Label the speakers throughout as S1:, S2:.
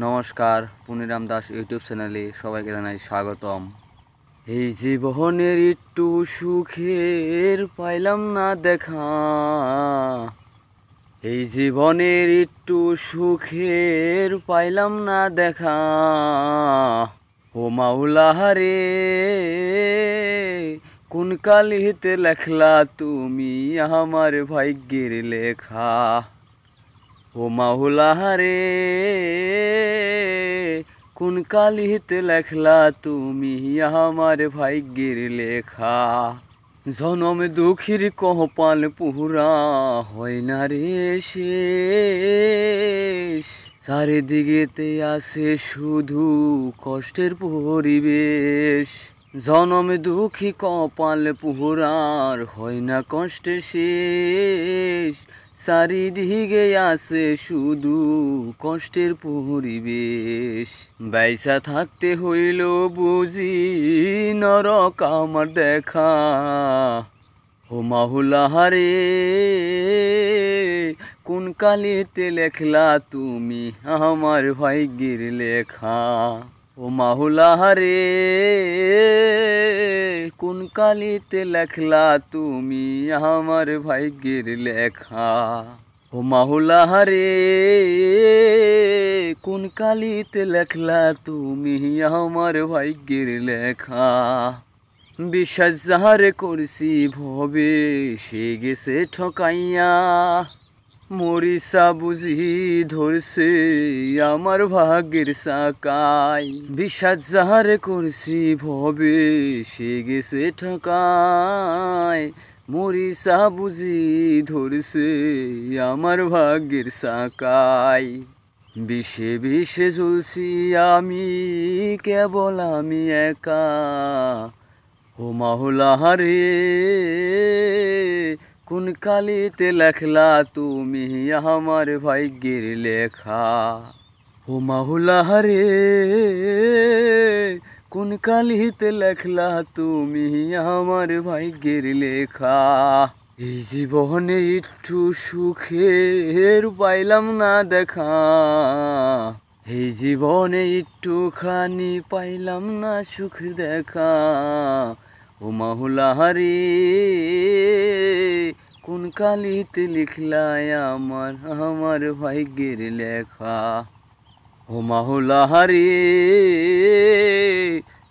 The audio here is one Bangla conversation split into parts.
S1: নমস্কার, পুনিরাম দাস ইউটিউব চ্যানেলে সবাইকে জানাই স্বাগতম। এই জীবনের একটু সুখের পাইলাম না দেখা, এই জীবনের একটু সুখের পাইলাম না দেখা। ও মাওলা রে, কোন কালিতে লেখলা তুমি আমার ভাগ্যের লেখা। ও মাওলা রে, কোন কালিতে লেখলা তুমি আমার ভাগ্যের লেখা। জনম দুঃখীর কপাল পুরা হয় না রে শেষ, চারিদিকেতে আছে শুধু কষ্টের পরিবেশ। জনম দুঃখী কপাল পুরার হয় না কষ্টের শেষ, চারিদিকে আছে শুধু কষ্টের পরিবেশ। বাইসা থাকতে হইল বুঝি নরক আমার দেখা। ও মাওলা রে, কোন কালিতে লেখলা তুমি আমার ভাগ্যের লেখা। ও মাওলা রে, কোন কালিতে লেখলা তুমি আমার ভাগ্যের লেখা। ও মাওলা রে, কোন কালিতে লেখলা তুমি আমার ভাগ্যের লেখা। বিশ্বাস যাহারে করছি ভবে সে গেছে ঠকাইয়া, মরিসা বুঝি ধরছে আমার ভাগ্যের সাকাই। বিশ্বাস যাহারে করছি ভবে সে গেছে ঠকাই, মরিসা বুঝি ধরছে আমার ভাগ্যের সাকাই। বিষে বিষে জ্বলছি আমি, কেবল আমি একা। ও মাওলা রে, কোন কালিতে লেখলা তুমি আমার ভাগ্যের লেখা। ও মাওলা রে, কোন কালিতে লেখলা তুমি আমার ভাগ্যের লেখা। এই জীবনে একটু সুখের পাইলাম না দেখা, এই জীবনে একটুখানি পাইলাম না সুখ দেখা। ও মাওলা রে, কোন কালিতে লিখলা আমার ভাগ্যের লেখা। ও মাওলা রে,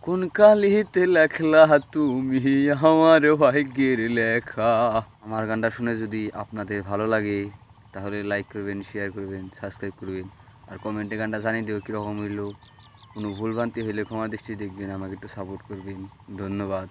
S1: কোন কালিতে লেখলা তুমি আমার ভাগ্যের লেখা। আমার গানটা শুনে যদি আপনাদের ভালো লাগে তাহলে লাইক করবেন, শেয়ার করবেন, সাবস্ক্রাইব করবেন, আর কমেন্টে গানটা জানিয়ে দেবো কীরকম হইলো। কোনো ভুলভ্রান্তি হইলে ক্ষমা দৃষ্টি দেখবেন, আমাকে একটু সাপোর্ট করবেন। ধন্যবাদ।